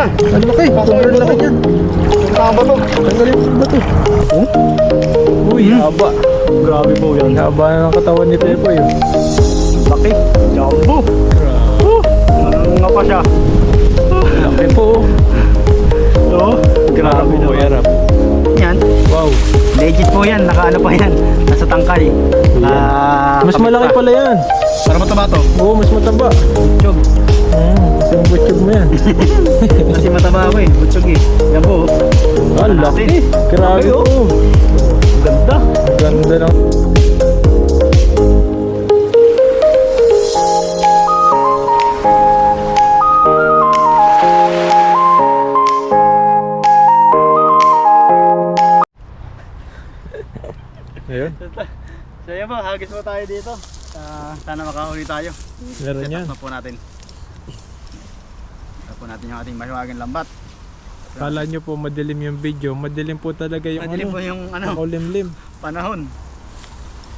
Ang laki. Sobrang laki niyan. Tama ba to? Tanggalin mo ba to? Uy, haba. Grabe po yan. Haba ng katawan ni Pepoy. Laki. Jumbo. Ano pa siya? Laki po. Oo. Grabe po naman. yarap. Yan. Wow. Legit po yan. Nakaano pa yan. Nasa tangkal eh. Mas malaki pala yan. Para mataba to. Oo, mas mataba. Butchog. Kasi yung butchog mo yan. Kasi mataba ako eh. Butchog eh. Yan po. Ah, laki. Grabe oh. po. Ganda. Ganda ng... Ayun. So yan po, hagis po tayo dito. Sana makahuli tayo. Meron Set yan. up na po natin. Set up po natin yung ating mahiwagang lambat. Kala nyo po madilim yung video. Madilim po talaga yung Madilim ano. po yung Makulimlim. panahon.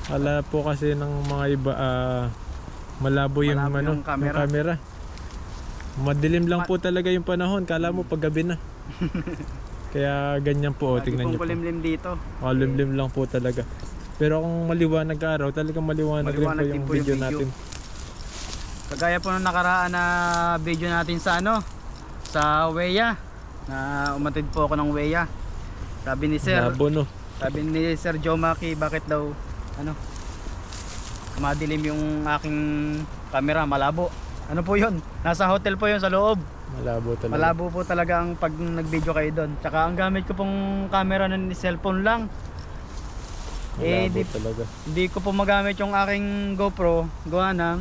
Kala po kasi ng mga iba malabo yung Malabo ano, yung camera. yung camera. Madilim lang po talaga yung panahon. Kala mo paggabi na. Kaya ganyan po, Lagi tingnan pong nyo po. kulimlim dito. Makulimlim lang po talaga. Pero kung maliwanag araw, talagang maliwanag Maliwanag rin din po po yung yung video video. natin. Kagaya po nung nakaraan na video natin sa ano, sa Weya. Na umatid po ako ng Weya. Sabi ni Sir, Labo no. sabi ni Sir Jomaki, bakit daw ano, madilim yung aking camera, malabo. Ano po yun? Nasa hotel po yun sa loob. Malabo talaga. Malabo po talaga ang pag nag-video kayo doon. Tsaka ang gamit ko pong camera ng cellphone lang. Malabo talaga. Hindi ko po magamit yung aking GoPro. Gawa ng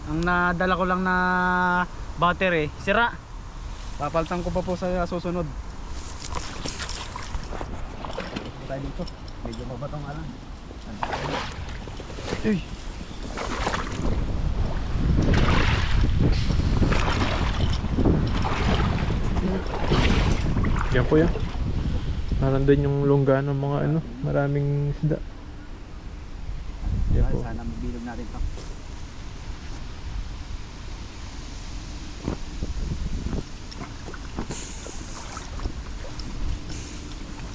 ang nadala ko lang na battery, sira. Papalitan ko pa po sa susunod. Tayo dito. Medyo mabatong alam. Uy. Yan po yan. Narandun yung lungga ng mga ano, maraming isda. Yan po. Sana mabilog natin to.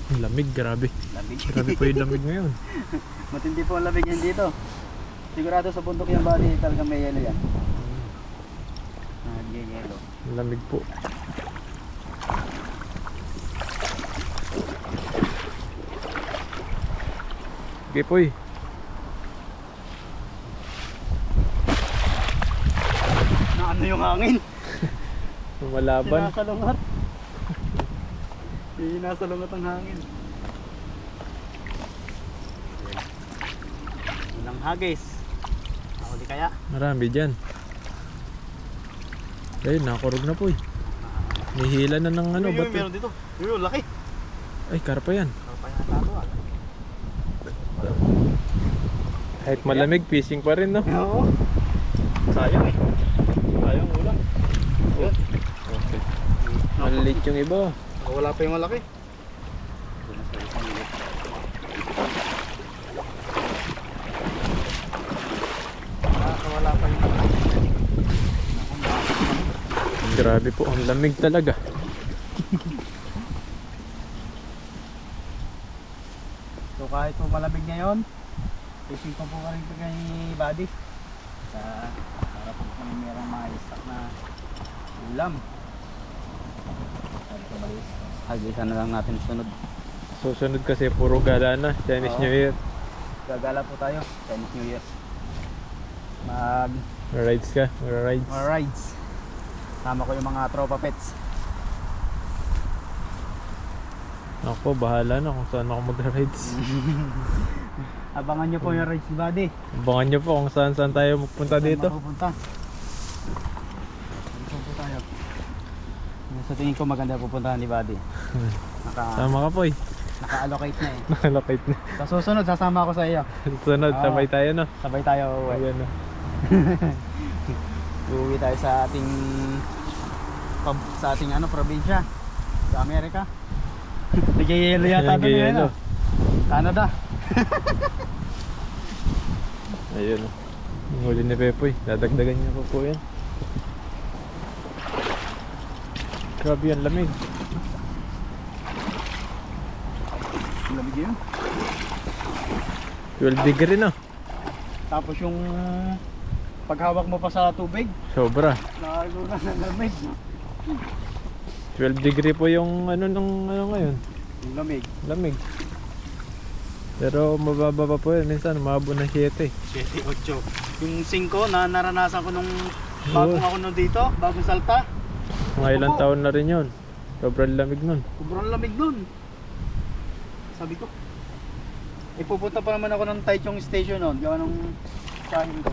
Ang lamig, grabe. Lamig. Grabe po yung lamig ngayon. Matindi po ang lamig yan dito. Sigurado sa bundok yung bali talagang may yelo yan. May yelo. Ang lamig po. Okay po eh. Na ano yung hangin? Lumalaban. Sinasalungat. Sinasalungat ang hangin. Walang hagis. Nakuli kaya? Marami dyan. Ayun, nakurog na po eh. May hila na ng ano, bato. Meron dito. Uy, laki. Ay, karpa yan. Kapay na tato ah. Kahit malamig, fishing pa rin no? Oo. Sayang eh. Sayang ulam. Okay. Maliliit yung iba. Wala pa yung malaki. Wala pa yung malaki. Grabe po, ang lamig talaga. So kahit po malamig ngayon, fishing pa po ka rin kay Buddy. Para po kami merong ma-stock na ulam. Hagisan na lang natin sunod. Susunod kasi puro gala na, Chinese Oo. New Year. Gagala po tayo, Chinese New Year. Rides ka? Rides. Rides. Sama ko yung mga tropa pets. Ako, bahala na kung saan ako mag-rides. Abangan nyo po yung rides ni Buddy. Abangan nyo po kung saan tayo magpunta dito. Saan mapupunta? Saan po tayo? Sa tingin ko maganda pupuntahan ni Buddy. Sama ka po eh. Naka-allocate na eh. Nakalocate na. Sa susunod, sasama ako sa iyo. Sunod, Oo. sabay tayo no? Sabay tayo uuwi. Ayan no. Uuwi tayo sa ating ano, probinsya. Sa Amerika. Nagyayelo yata doon Nagyayelo. ngayon. Ah. Canada. Ayun no. Yung huli ni Pepoy. Dadagdagan niya po yan. Grabe yan, lamig. Lamig yun. 12 degree na. Tapos yung paghawak mo pa sa tubig, Sobra. lalo na ng lamig. 12 degree po yung ano ngayon. Yung lamig. Lamig. Pero mababa pa po yun. Minsan umabot ng 7. 7, 8. Yung 5 na naranasan ko nung bagong ako nung dito, bagong salta. Mga ilang taon na rin yun. Sobrang lamig nun. Sobrang lamig nun. Sabi ko, ipupunta pa naman ako ng Taichung Station nun, gawa ng sahin ko.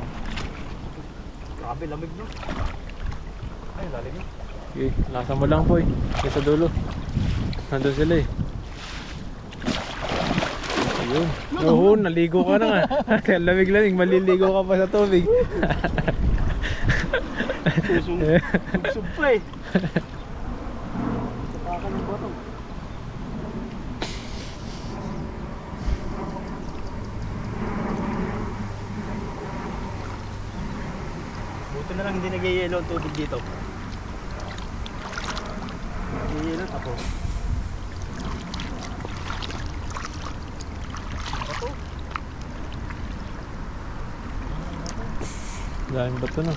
Grabe, lamig nun. Ay, lalim yun. Okay, nasa mo lang po eh. Yung sa dulo. Nandun sila eh. Ayun. Oo, naligo ka na nga. Kaya lamig-lamig, maliligo ka pa sa tubig. Susog pa eh. Saka ng bato. Buti na lang hindi nag-yellow ang tubig dito. Nag-yellow tapos. Bato. Daming bato na.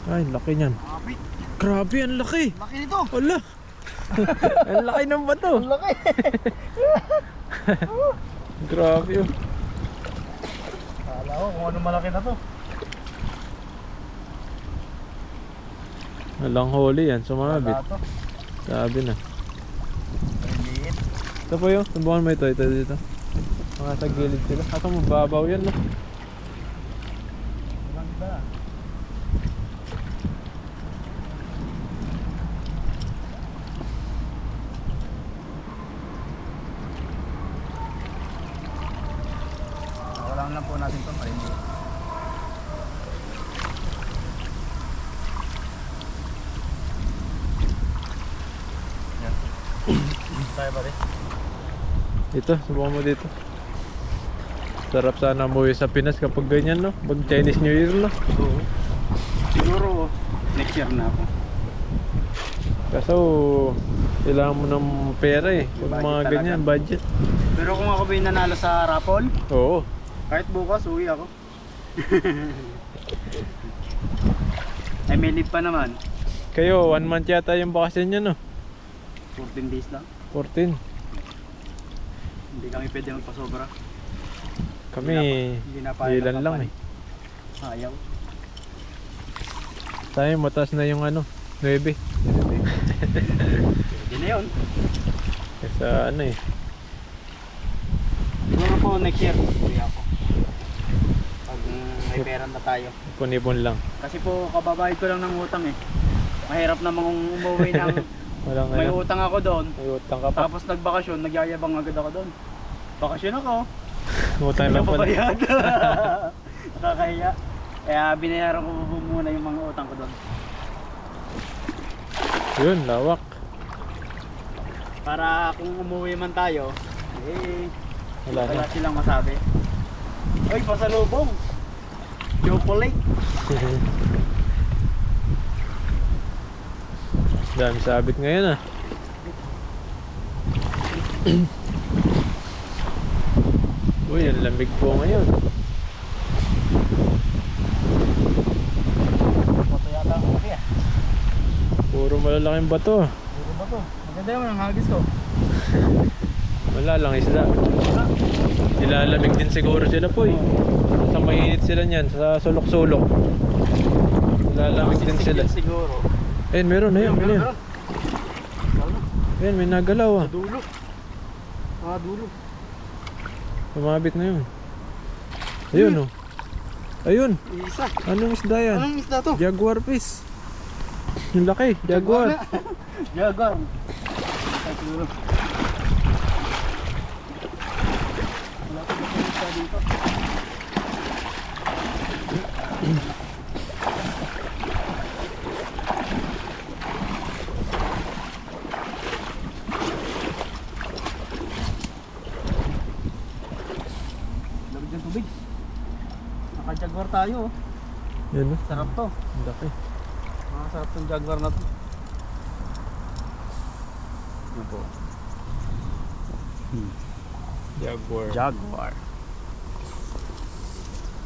Ay, laki niyan. Grabe. Grabe, ang laki. Laki nito. Wala. Ang laki ng bato. Ang laki. Grabe yun. Kala ko kung ano malaki na to. Walang huli yan, sumabit. Wala to. Sabi na. Maliit. Ito po yun, subukan mo ito dito. Mga sa gilid sila. Kaso mababaw yan, no? Walang iba. Walang lang po natin ito, maliit. Yan. Tayo ba rin? Dito, subukan mo dito. Sarap sana umuwi sa Pinas kapag ganyan, no? Pag Chinese New Year, no? Oo. Siguro next year na ako. Kaso, kailangan mo ng pera eh. Pag Budget mga talaga. ganyan, budget. Pero kung ako ba yung nanalo sa raffle, Oo. kahit bukas uwi ako. Ay may leave pa naman. Kayo, 1 month yata yung bakasyon nyo, no? 14 days lang. 14. Hindi kami pwede magpasobra. Kami, Hindi na pa ilan lang eh. Ayaw. Tayo, mataas na yung ano, 9. Hindi na yun. Kesa ano eh. Siguro po next year uwi ako. Pag may pera na tayo. Ipon-ipon lang. Kasi po kababayad ko lang ng utang eh. Mahirap namang umuwi ng Walang may ano. utang ako doon. May utang ka pa. Tapos nagbakasyon, nagyayabang agad ako doon. Bakasyon ako. Utang lang pala. Pabayad. Nakakahiya. Kaya binayaran ko po muna yung mga utang ko doon. Yun, lawak. Para kung umuwi man tayo, eh, Wala na. wala silang masabi. Ay, pasalubong! Chocolate! Dami sabit ngayon ah. Uy, ang lamig po ngayon. Bato yata ang okay ah. Puro malalaking bato. Puro bato. Maganda naman ang hagis ko. Wala lang isda. Nilalamig din siguro sila po eh. Sa mainit sila niyan, sa sulok-sulok. Nilalamig din sila. Siguro. Ayun, meron, ayun, ayun. Meron. Ayun, may nagalaw ah. Dulo. Dulo. Sumabit na yun. Ayun oh. Ayun. Isa. Anong isda yan? Anong isda to? Jaguar fish. Yung laki, jaguar. Jaguar. Ay, siguro. Wala ko ba isda dito? Jaguar tayo. Yun no? Sarap to. Ang laki. Masarap tong Jaguar na to. Yan po. Jaguar. Jaguar.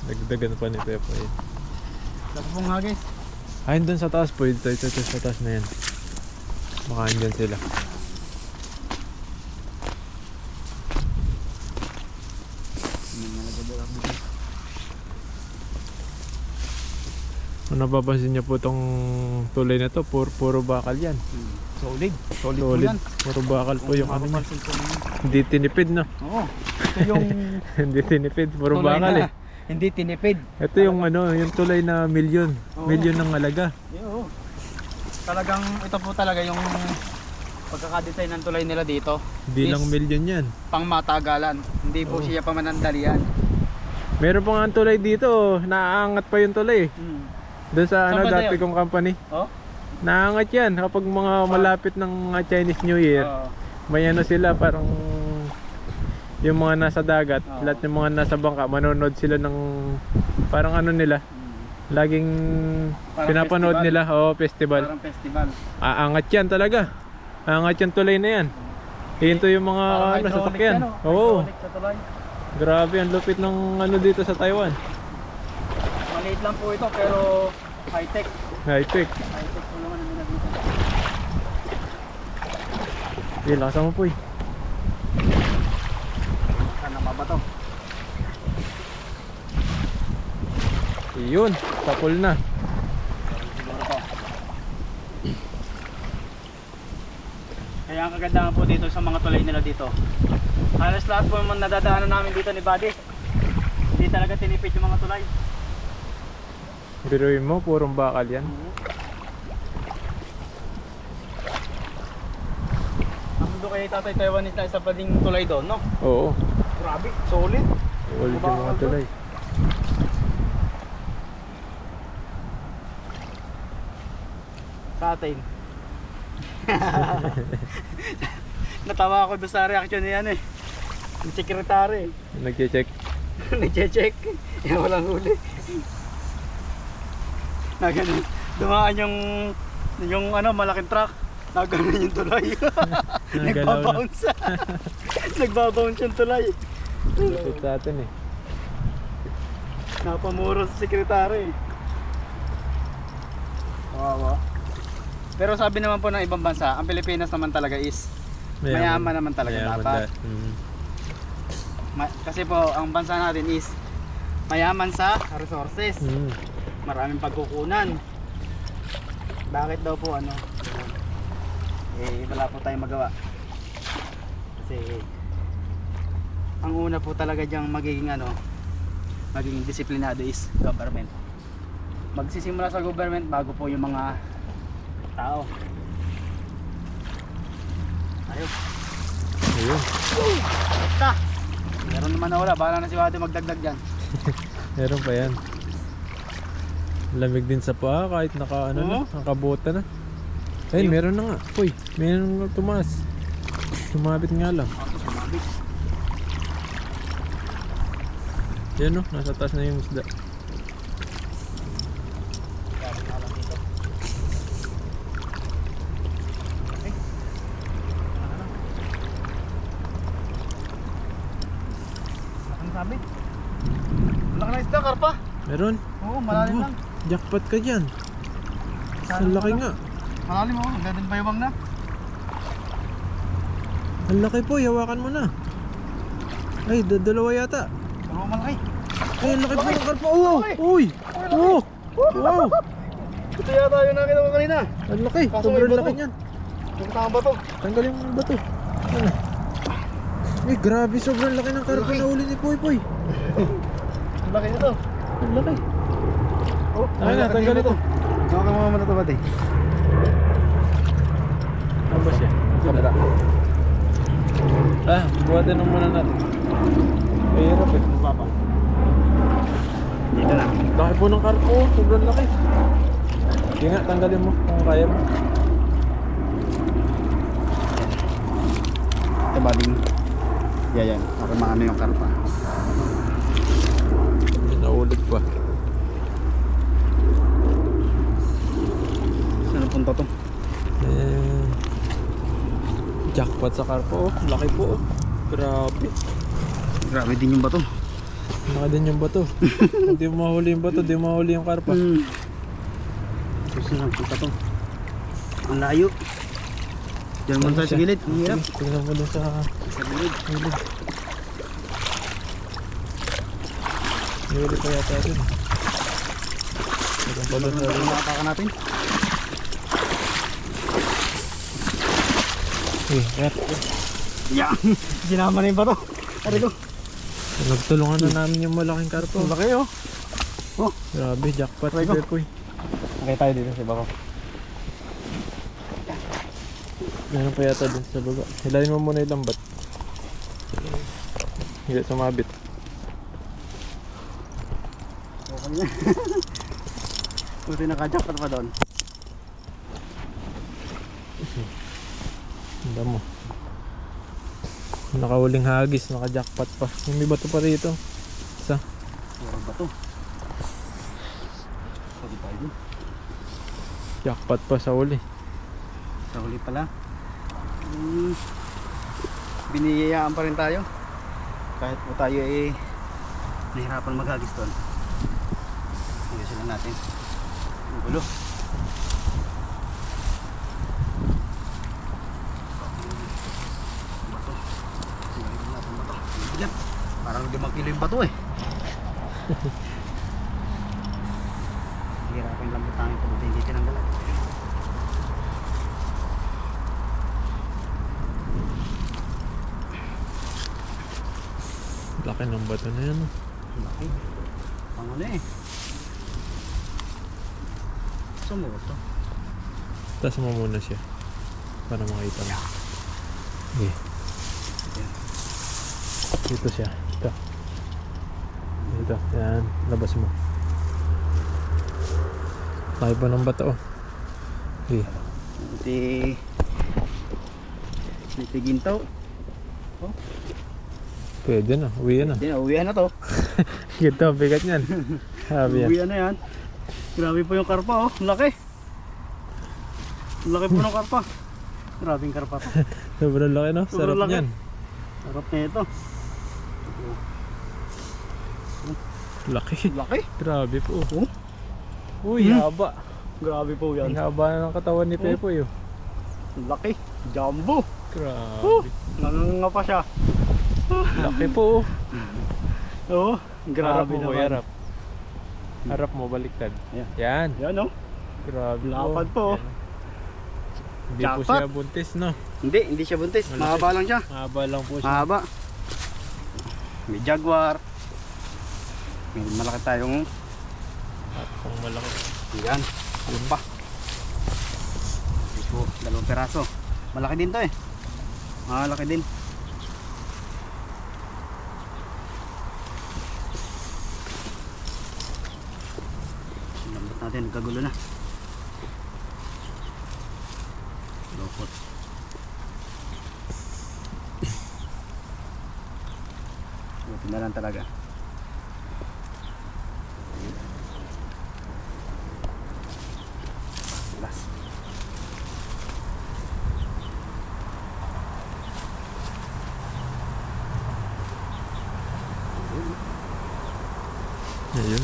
Dagdagan pa ni Pepo eh. Sarap po nga guys. Ayun dun sa taas po. Ito sa taas na yan. Baka andyan sila. Kung napapansin niyo po itong tulay na to, puro bakal yan. Solid. Solid po Solid. yan. Puro bakal po yung ano niya. Mapapansin po ninyo. Hindi tinipid no? Oo. Ito yung Hindi tinipid, puro tulay bakal na eh. hindi tinipid. Ito yung ano, yung tulay na milyon. Oo. Milyon ng halaga. Oo. Talagang ito po talaga yung pagkakadesign ng tulay nila dito. Hindi Is lang milyon yan. pang matagalan. Hindi po Oo. siya pamanandalian. Meron pa nga ang tulay dito, naaangat pa yung tulay. Doon sa Saan ano ba dati yun? kong company. Oh? Naangat yan kapag mga malapit ng Chinese New Year. Oo. May ano sila parang yung mga nasa dagat, Oo. lahat ng mga nasa bangka, manonood sila ng parang ano nila. Laging Parang pinapanood festival. nila, oh, festival. Parang festival. Aangat yan talaga. Aangat yung tulay na yan. Hinto yung mga Parang ano, hydraulic sasakyan. yan, oh. Oo. Hydraulic sa tulay. Grabe ang lupit ng ano dito sa Taiwan. Maliit lang po ito pero high-tech. High-tech. High-tech po naman ang nila dito. Sige, lakasan mo po eh. Saan na mabato? Yun, tapol na. Siguro to. Kaya ang kagandahan po dito sa mga tulay nila dito. Halos lahat po naman nadadaanan namin dito ni Buddy. Hindi talaga tinipid yung mga tulay. Biruin mo, purong bakal yan. Nasundo kay Tatay Taiwanese na isa pa ding tulay doon, no? Oo, Grabe, solid. ulit yung mga tulay. Sa atin. Natawa ako doon sa reaction niya eh. Yung sekretary. Nagche-check. Nagche-check. Yan walang huli. Na ganun. Dumaan yung ano, malaking truck. Na ganun yung tulay. Nagalaw na. Nagbabounce. Nagbabounce yung tulay. Lupit sa atin eh. Napamuro sa sekretary. Kawawa. Pero sabi naman po ng ibang bansa, ang Pilipinas naman talaga is mayaman naman talaga dapat. Kasi po ang bansa natin is mayaman sa resources. Maraming pagkukunan. Bakit daw po ano? Wala po tayong magawa. Kasi ang una po talaga diyang magiging ano, magiging disiplinado is government. Magsisimula sa government bago po yung mga tao. Ayun. Ayun. Basta. Meron naman na wala. Bahala na si Wate magdagdag dyan. Meron pa yan. Lamig din sa paa kahit naka ano na, Oo. nakabota na. Ayun, meron na nga. Uy, meron na tumaas. Tumabit nga lang. Ako sumabit. Yan o, nasa taas na yung isda. Sabi nga lang dito. Okay. Ano? Laking sabit. Laki na isda, karpa. Meron? Oo, malalim Aba, lang. Jackpot ka dyan. Sa Malalim laki lang. nga. Malalim mo, ang ganda bayawang na. Ang laki po, hawakan mo na. Ay, dalawa yata. Oo, malaki. Ay, ang laki po ng karpa. Oh, uy! Oh! Wow! Ito yata yung nakita ko kanina. Ang laki, Kaso sobrang may bato. laki niyan. Yung tama ba to? Tanggalin mo yung bato. Ano? Ay, grabe, sobrang laki ng karpa Laki. na uli ni Poy Poy. Ang laki nito. Ang laki. Oh, Ay na, tanggalin ito. Saka ka mga muna ba, Ano ba siya? Kabila. Buhatin mo muna natin. Mahirap eh. Papa. Dito na. Laki po ng karpo, sobrang laki. Sige nga, tanggalin mo kung kaya mo. Ito ba din? Yan. Para maano yung karpa. May naulit pa. papunta to. Jackpot sa karpo. Oh. Laki po. Oh. Grabe. Grabe din yung bato. Laki din yung bato. Hindi mo mahuli yung bato, hindi mo mahuli yung karpa. Gusto lang punta to. Ang layo. Diyan muna tayo sa gilid. Ang hirap. Tingnan mo dun sa gilid. Nihuli pa yata dun. Mayroon pa dun na rin. Makapakan natin. Rat. Yeah! Ginama na yung bato. Ari ko. Nagtulungan na namin yung malaking karpo. Ang laki oh. Oh. Grabe, jackpot si Aray ko. Pepoy. Nakita tayo dito sa baba. Meron pa yata dun sa baba. Hilahin mo muna yung lambat. Hindi sumabit. Okay na. Buti naka-jackpot pa doon. Tanda mo. Nakahuling hagis, naka-jackpot pa. May bato pa rito. Isa. Meron ba to? Sabi tayo dun. Jackpot pa sa huli. Sa huli pala. Biniyayaan pa rin tayo. Kahit po tayo nahirapan maghagis doon. Ayusin lang natin. Ang gulo. Bato. Sinalin natin bato. Bigat. Parang 5 kilo yung bato eh. Hirapan lang butangin ko. Buti hindi tinanggalan. Laki ng bato na yan. Laki. Pang ano eh. Saan mo ba ito? Taas mo muna siya. Para makita mo. Okay. Dito siya. Ito. Dito. Yan. Labas mo. Laki pa ng bato. Okay. Iti gintaw. Oh. Pwede na. Uwi na. Hindi na, uwihan na to. Gito. Bigat yan. Sabi yan. Uwihan na yan. Grabe po yung karpa oh. Laki. Laki po ng karpa. Grabing karpa to. Sobrang laki no? Sobrang Sarap laki. yan. Sarap na ito. Laki. Laki. Grabe po. Oh. Uy, haba. Grabe po yan. Ang haba na ng katawan ni Pepoy. Oh. Laki. Jumbo. Grabe. Nanganga pa siya. Laki po. Oo. Harap Grabe mo, naman. harap. Harap mo, baliktad. Yan. Yan. Yan oh. Grabe po. Lapad po. Yan. Hindi po Jackpot. siya buntis, no? Hindi siya buntis. Malaki. Mahaba lang siya. Mahaba lang po siya. Mahaba. May jaguar. May malaki tayong At kung malaki. yan. Ano pa? Ito, 2 peraso. Malaki din to eh. Malaki din. Lambot natin, nagkagulo na. Lopot. Buti na lang talaga. Last. Ayun.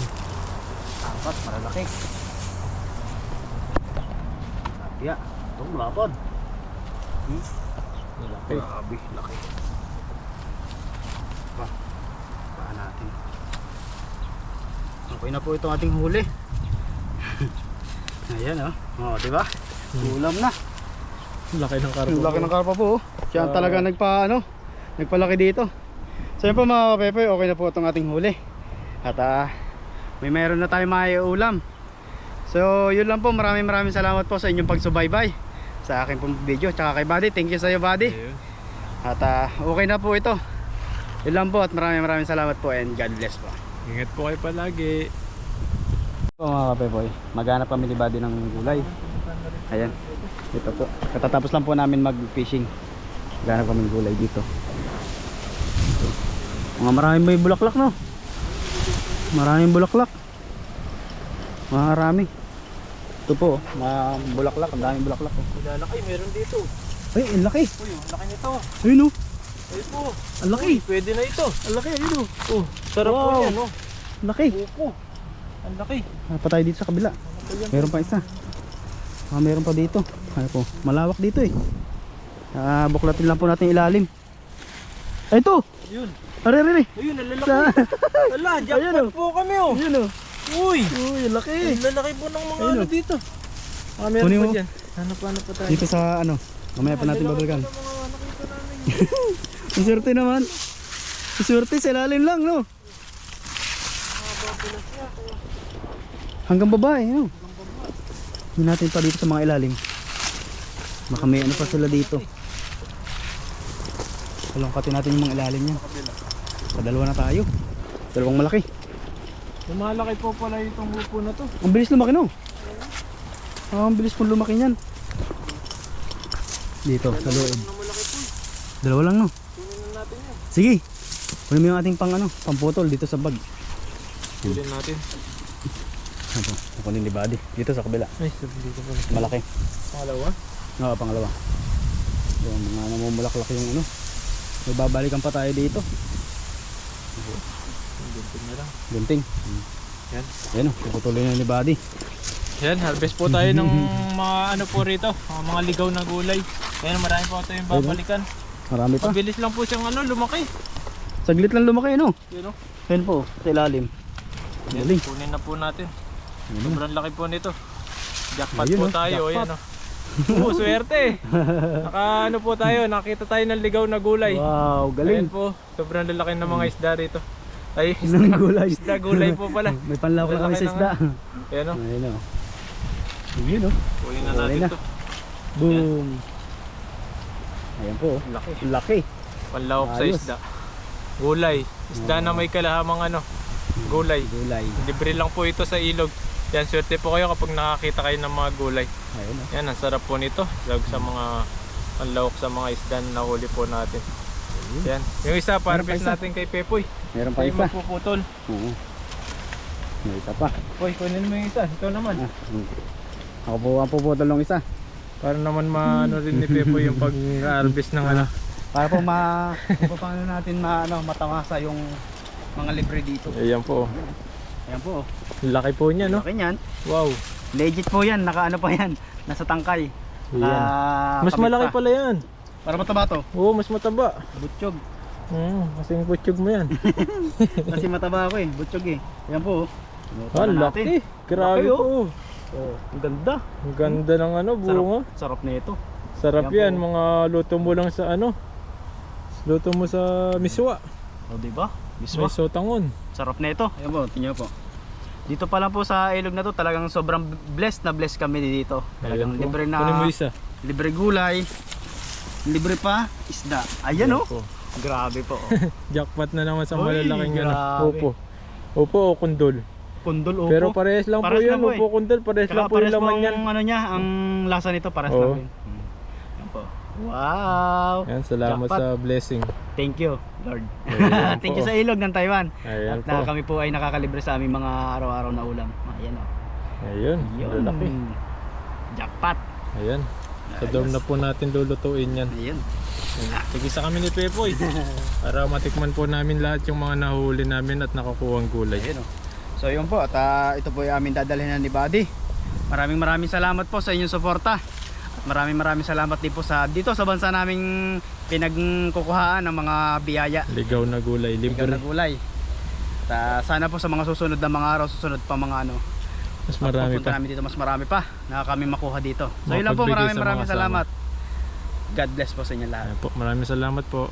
Apat, malalaki. Kaya, itong malapad. Malaki. Grabe, laki. Paan natin. Okay na po itong ating huli. Ayan oh. Oh, di ba? Ulam na. Laki ng karpo. Laki ng karpa po. Siya talaga nagpalaki dito. So yun po mga kapepe, okay na po itong ating huli. At may meron na tayo maiulam. So yun lang po, maraming salamat po sa inyong pagsubaybay sa akin pong video. Tsaka kay Buddy, thank you sa iyo Buddy. Ayun. At okay na po ito. Yun lang po at maraming salamat po and God bless po. Ingat po kayo palagi. So mga kapepoy, maghanap kami ni Buddy ng gulay. Ayan, ito po. Katatapos lang po namin mag fishing. Maghanap kami ng gulay dito. Mga maraming may bulaklak no. Maraming bulaklak. Marami. Ito po, mga bulaklak, ang daming bulaklak. Lalaki, meron dito. Ay, ang laki. Uy, ang laki nito. Ayun oh. Ayun po. Ang laki. Uy, pwede na ito. Ang laki, ayun oh. Oh, sarap po Wow. yan, oh. Ang laki. Opo. Ang laki. Pa tayo dito sa kabila. Meron pa isa. Meron pa dito. Ay po, malawak dito eh. Buklatin lang po natin ilalim. Ay ito. Yun. Are. Ayun, ang lalaki. Ala, Ayun, jackpot oh. po kami, oh. Ayun oh. Uy, Uy, ang laki. ang lalaki po ng mga Ayun, ano oh. dito. Meron Kunin pa mo. dyan. Hanap pa tayo. Dito sa ano. Mamaya pa natin babalikan. Ang mga nakita namin. Iswerte naman. Iswerte sa ilalim lang, no? Hanggang baba eh, no? Hindi natin pa dito sa mga ilalim. Baka may ano pa sila dito. Palungkatin natin yung mga ilalim niya. Padalawa na tayo. Dalawang malaki. Lumalaki po pala itong upo na to. Ang bilis lumaki, no? Ang bilis pong lumaki niyan. Dito, sa loob. Malaki po. Dalawa lang, no? Kunin na natin yan. Sige. Kunin mo yung ating pang ano, pamputol dito sa bag. Kunin natin. Ito, kunin ni Buddy. Dito sa kabila. Ay, sabi dito pala. Malaki. Pangalawa? Oo, pangalawa. Yung mga namumulaklak yung ano. May babalikan pa tayo dito. Gunting na lang. Gunting. Yan. Yan o, puputuloy na ni Buddy. Yan, harvest po tayo ng mga ano po rito, mga ligaw na gulay. Yan, marami po tayong babalikan. Marami pa. Mabilis lang po siyang ano, lumaki. Saglit lang lumaki, no? Yan o. Yan po, sa ilalim. Yan, Galing. kunin na po natin. Yan o. Sobrang laki po nito. Jackpot Ayun, po oh, tayo. jackpot. Ayan o. Oo, swerte. Naka ano po tayo, nakita tayo ng ligaw na gulay. Wow, Ayan galing. po, sobrang lalaki ng mga isda rito. Ay, Ng gulay. isda gulay po pala. May panlawak na kami Lalaki sa ng isda. Ayan o. Ayun o. Yun o. Kunin na Okay natin na. to. Boom. Ayan po. Laki. Laki. Panlawak sa Ayos. isda. Gulay. Isda na may kalahamang ano, gulay. Gulay. Libre lang po ito sa ilog. Yan, swerte po kayo kapag nakakita kayo ng mga gulay. Ayun o. Yan, ang sarap po nito. Lag sa mga panlawak sa mga isda na nahuli po natin. Yan. Yung isa, Meron pa parapis isa. natin kay Pepoy. Meron pa Tayo isa. magpuputol. Oo. May isa pa. Poy, kunin mo yung isa. Ito naman. Ako po ang puputol ng isa. Para naman maano rin ni Pepoy yung pag-harvest ng ano. Para po paano natin matamasa yung mga libre dito. Ayan po. Ayan po. Laki po niya, no? Laki niyan. Wow. Legit po yan. Naka ano pa yan. Nasa tangkay. Ayan. Mas malaki pala yan. Para mataba to. Oo, mas mataba. Butchog. Kasing kutsog mo yan. Kasi mataba ako eh. Butchog eh. Ayan po. Ah, laki. Grabe Laki, po. Oh, ang ganda. Ang ganda ng ano, bunga. Sarap na ito. Sarap Ayan yan, po. mga luto mo lang sa ano. Luto mo sa miswa. O diba? May sotangon. Sarap na ito. Ayan po, tingnan po. Dito pa lang po sa ilog na to, talagang sobrang blessed na blessed kami dito. Talagang Ayan po. libre Kunin mo na, isa. libre gulay, libre pa isda. Ayan Ayan oh. po. Grabe po. Oh. Jackpot na naman sa Uy, malalaking ano. grabe. Upo. Upo o kundol. Kundol opo. Pero parehas lang po Parehas yan. lang po eh. Upo kundol. Parehas lang po yung laman yan. Ano niya, ang lasa nito parehas Oo. lang din. Ayan po. Wow. Yan, salamat Jackpot. sa blessing. Thank you, Lord. Ayan Thank you po. sa ilog ng Taiwan. Ayan At na po. kami po ay nakakalibre sa aming mga araw-araw na ulam. Ayan oh. Ayun. Yun. Lalaki. Jackpot. Ayan. Sa dorm na po natin lulutuin yan. Ayan. Sige sa kami ni Pepoy. Para matikman po namin lahat yung mga nahuli namin at nakukuhang gulay. Ayan oh. So yun po, at ito po yung aming dadalhin na ni Buddy. Maraming salamat po sa inyong suporta. At maraming salamat din po sa dito sa bansa naming pinagkukuhaan ng mga biyaya. Ligaw na gulay, Ikaw na libre. gulay. At sana po sa mga susunod na mga araw, susunod pa mga ano. Mas marami Pupunta pa. namin dito, mas marami pa na kami makuha dito. So yun lang po, Mapagbigay sa maraming mga salamat. God bless po sa inyo lahat. Ayan po, maraming salamat po.